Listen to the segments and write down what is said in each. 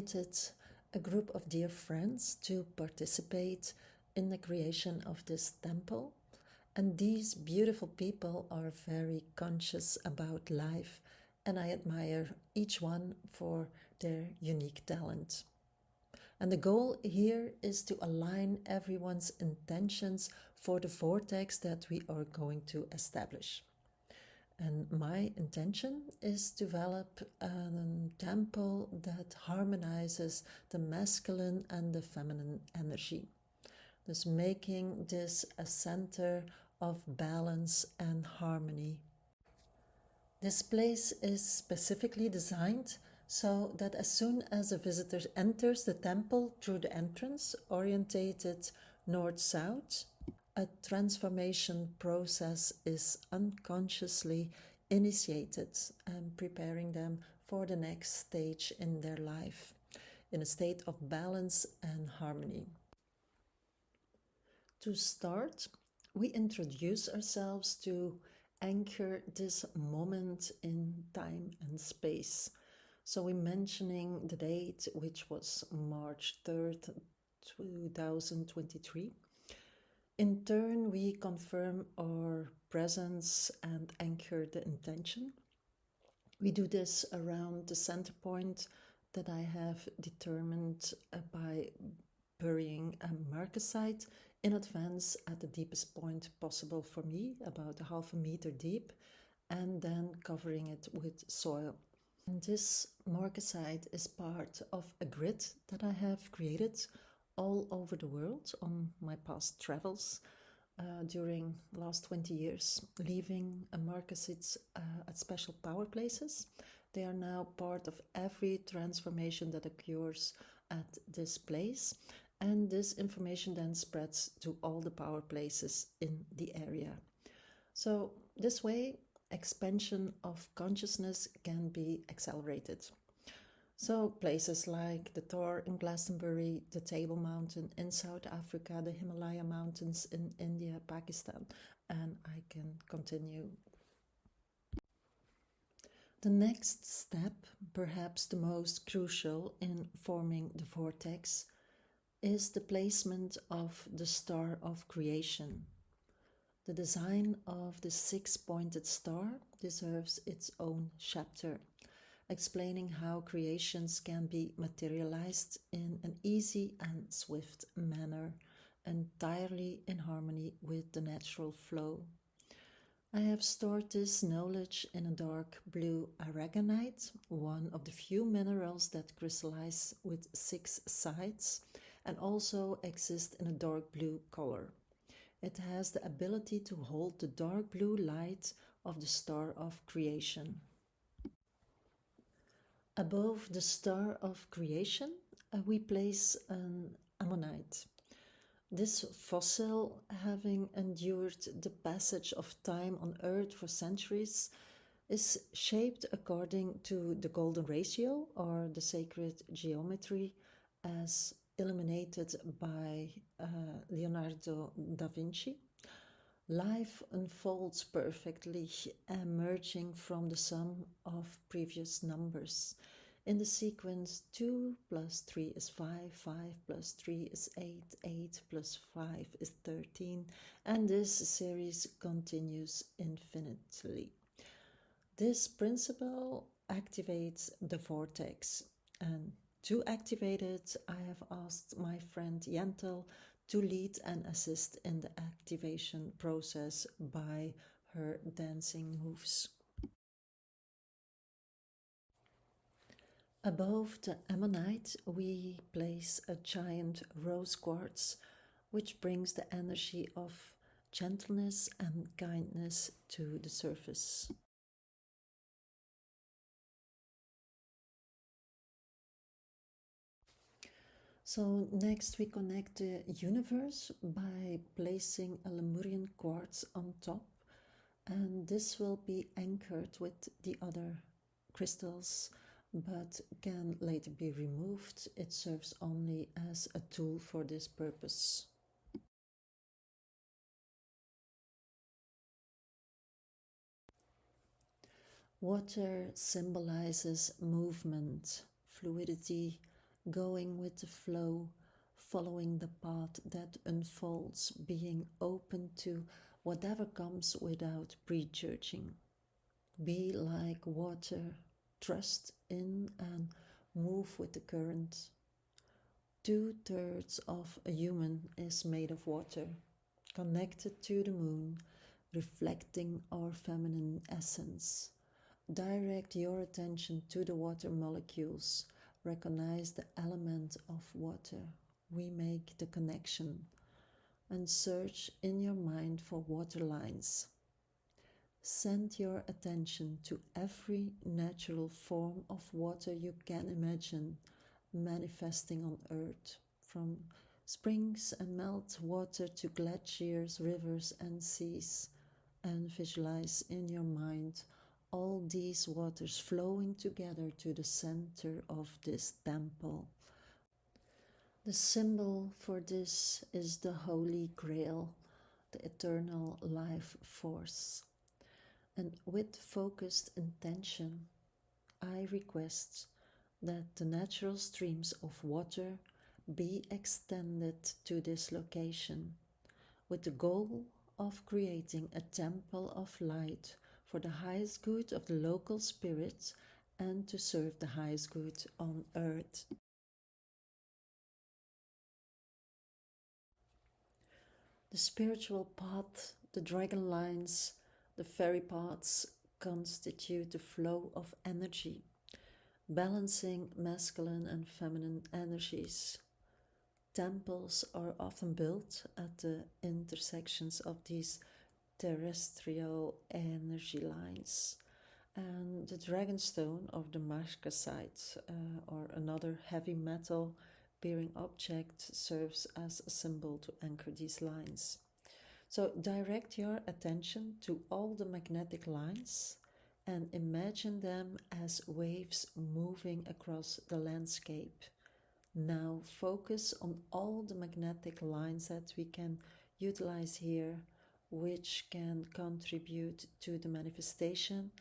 invited a group of dear friends to participate in the creation of this temple. And these beautiful people are very conscious about life, and I admire each one for their unique talent. And the goal here is to align everyone's intentions for the vortex that we are going to establish. And my intention is to develop a temple that harmonizes the masculine and the feminine energy. Thus making this a center of balance and harmony. This place is specifically designed so that as soon as a visitor enters the temple through the entrance, orientated north-south, a transformation process is unconsciously initiated and preparing them for the next stage in their life, in a state of balance and harmony. To start, we introduce ourselves to anchor this moment in time and space. So we're mentioning the date, which was March 3rd, 2023. In turn, we confirm our presence and anchor the intention. We do this around the center point that I have determined by burying a marker site in advance at the deepest point possible for me, about 1/2 meter deep, and then covering it with soil. And this marker site is part of a grid that I have created all over the world on my past travels during the last 20 years, leaving a marker sites at special power places. They are now part of every transformation that occurs at this place, and this information then spreads to all the power places in the area. So this way, expansion of consciousness can be accelerated. So places like the Thor in Glastonbury, the Table Mountain in South Africa, the Himalaya Mountains in India, Pakistan, and I can continue. The next step, perhaps the most crucial in forming the vortex, is the placement of the star of creation. The design of the 6-pointed star deserves its own chapter, explaining how creations can be materialized in an easy and swift manner, entirely in harmony with the natural flow. I have stored this knowledge in a dark blue aragonite, one of the few minerals that crystallize with 6 sides and also exist in a dark blue color. It has the ability to hold the dark blue light of the star of creation. Above the star of creation, we place an ammonite. This fossil, having endured the passage of time on Earth for centuries, is shaped according to the golden ratio, or the sacred geometry, as illuminated by Leonardo da Vinci. Life unfolds perfectly, emerging from the sum of previous numbers. In the sequence 2 plus 3 is 5, 5 plus 3 is 8, 8 plus 5 is 13, and this series continues infinitely. This principle activates the vortex, and to activate it, I have asked my friend Jentel to lead and assist in the activation process by her dancing moves. Above the ammonite, we place a giant rose quartz, which brings the energy of gentleness and kindness to the surface. So next we connect the universe by placing a Lemurian quartz on top, and this will be anchored with the other crystals, but can later be removed. It serves only as a tool for this purpose. Water symbolizes movement, fluidity, going with the flow, following the path that unfolds, being open to whatever comes without prejudging. Be like water, trust in and move with the current. 2/3 of a human is made of water, connected to the moon, reflecting our feminine essence. Direct your attention to the water molecules. Recognize the element of water. We make the connection. And search in your mind for water lines. Send your attention to every natural form of water you can imagine manifesting on Earth, from springs and meltwater to glaciers, rivers, and seas, and visualize in your mind all these waters flowing together to the center of this temple. The symbol for this is the Holy Grail, the eternal life force. And with focused intention, I request that the natural streams of water be extended to this location with the goal of creating a temple of light for the highest good of the local spirits and to serve the highest good on earth. The spiritual path, the dragon lines, the fairy paths constitute the flow of energy, balancing masculine and feminine energies. Temples are often built at the intersections of these terrestrial energy lines. And the dragonstone of the Markasite, or another heavy metal bearing object, serves as a symbol to anchor these lines. So direct your attention to all the magnetic lines and imagine them as waves moving across the landscape. Now focus on all the magnetic lines that we can utilize here, which can contribute to the manifestation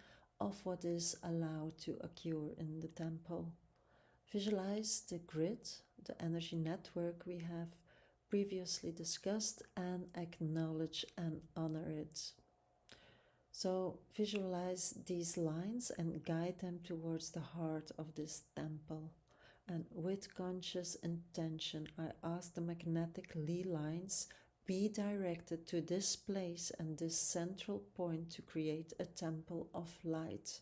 of what is allowed to occur in the temple. Visualize the grid, the energy network we have previously discussed, and acknowledge and honor it. So visualize these lines and guide them towards the heart of this temple. And with conscious intention, I ask the magnetic Lee lines be directed to this place and this central point to create a temple of light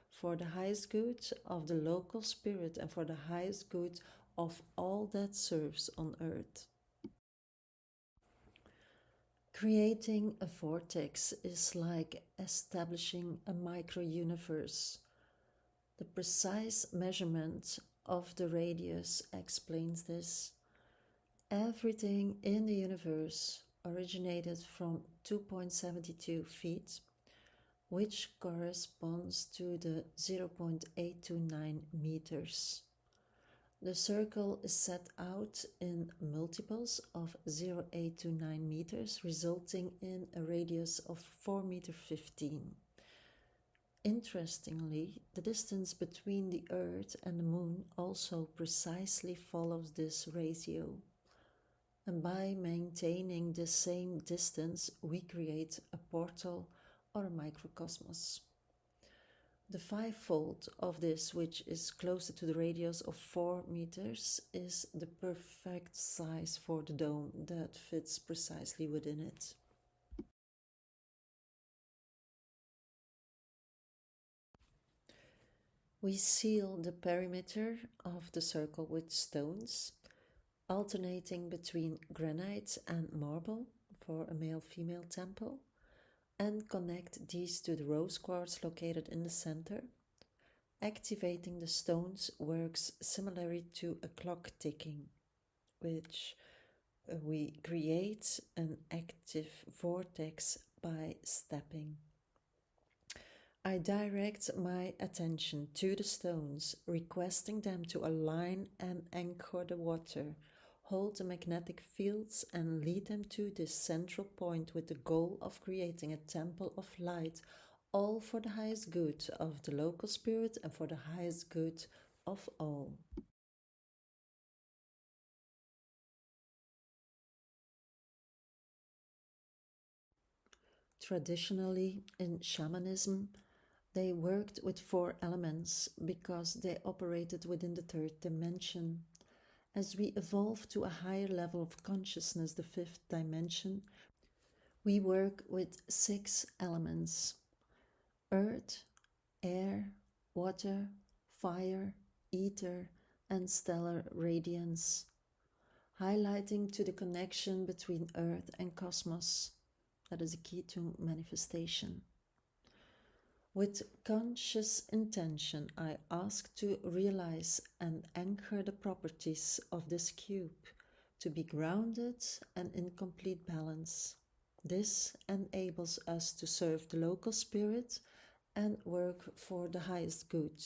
for the highest good of the local spirit and for the highest good of all that serves on earth. Creating a vortex is like establishing a micro-universe. The precise measurement of the radius explains this. Everything in the universe originated from 2.72 feet, which corresponds to the 0.829 meters. The circle is set out in multiples of 0.829 meters, resulting in a radius of 4.15 meters. Interestingly, the distance between the Earth and the Moon also precisely follows this ratio. And by maintaining the same distance, we create a portal or a microcosmos. The fivefold of this, which is closer to the radius of 4 meters, is the perfect size for the dome that fits precisely within it. We seal the perimeter of the circle with stones, alternating between granite and marble for a male-female temple, and connect these to the rose quartz located in the center. Activating the stones works similarly to a clock ticking, which we create an active vortex by stepping. I direct my attention to the stones, requesting them to align and anchor the water, hold the magnetic fields, and lead them to this central point with the goal of creating a temple of light, all for the highest good of the local spirit and for the highest good of all. Traditionally, in shamanism, they worked with four elements because they operated within the third dimension. As we evolve to a higher level of consciousness, the fifth dimension, we work with six elements: earth, air, water, fire, ether, and stellar radiance, highlighting to the connection between earth and cosmos. That is a key to manifestation. With conscious intention, I ask to realize and anchor the properties of this cube to be grounded and in complete balance. This enables us to serve the local spirit and work for the highest good.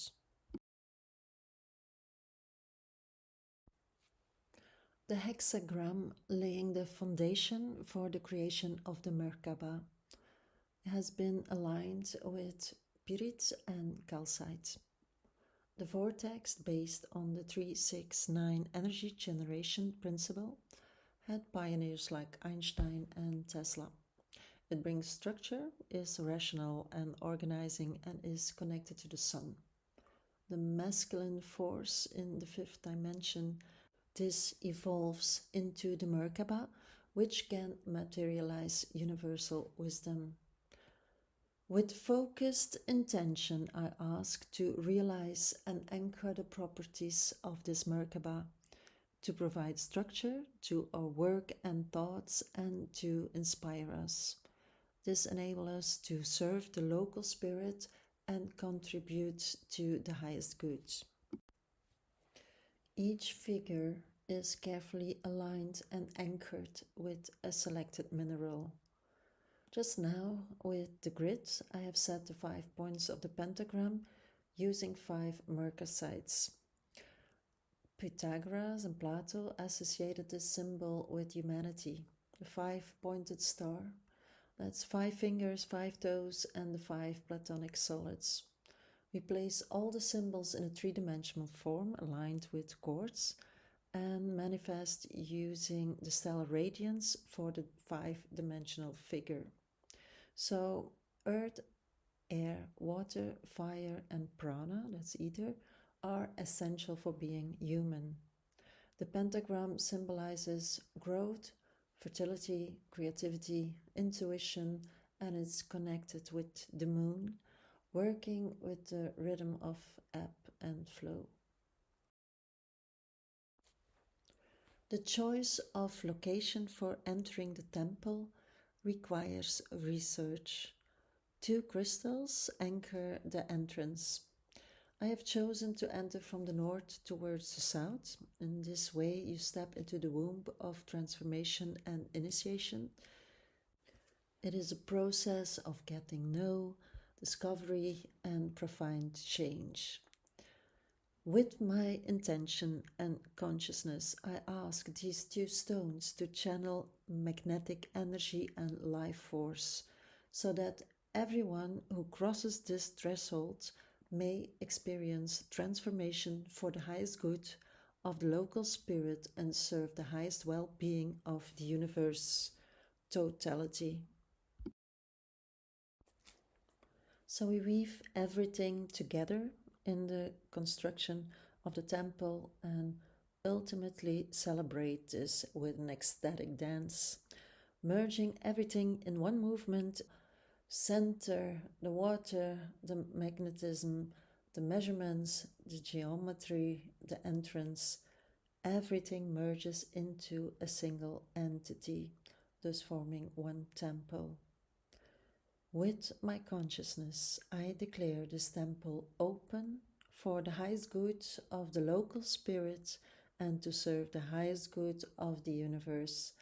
The hexagram laying the foundation for the creation of the Merkaba has been aligned with Pyrit and calcite. The vortex, based on the 369 energy generation principle, had pioneers like Einstein and Tesla. It brings structure, is rational and organizing, and is connected to the sun. The masculine force in the fifth dimension, this evolves into the Merkaba, which can materialize universal wisdom. With focused intention, I ask to realize and anchor the properties of this Merkaba, to provide structure to our work and thoughts and to inspire us. This enables us to serve the local spirit and contribute to the highest good. Each figure is carefully aligned and anchored with a selected mineral. Just now, with the grid, I have set the 5 points of the pentagram using 5 mercasites. Pythagoras and Plato associated this symbol with humanity. The 5-pointed star, that's 5 fingers, 5 toes, and the 5 platonic solids. We place all the symbols in a 3-dimensional form aligned with chords and manifest using the stellar radiance for the 5-dimensional figure. So earth, air, water, fire, and prana, that's ether, are essential for being human. The pentagram symbolizes growth, fertility, creativity, intuition, and it's connected with the moon, working with the rhythm of ebb and flow. The choice of location for entering the temple requires research. 2 crystals anchor the entrance. I have chosen to enter from the north towards the south. In this way, you step into the womb of transformation and initiation. It is a process of getting know, discovery, and profound change. With my intention and consciousness, I ask these 2 stones to channel magnetic energy and life force, so that everyone who crosses this threshold may experience transformation for the highest good of the local spirit and serve the highest well-being of the universe totality. So we weave everything together in the construction of the temple and ultimately celebrate this with an ecstatic dance, merging everything in one movement. Center, the water, the magnetism, the measurements, the geometry, the entrance, everything merges into a single entity, thus forming one temple. With my consciousness, I declare this temple open for the highest good of the local spirit and to serve the highest good of the universe.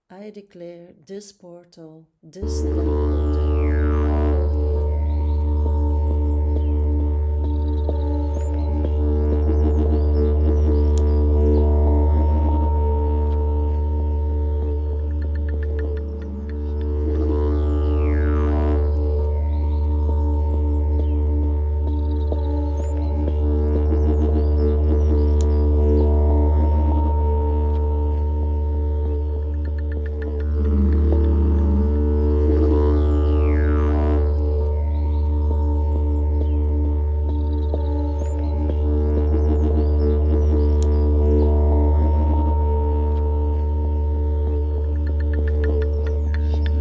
I declare this portal, this temple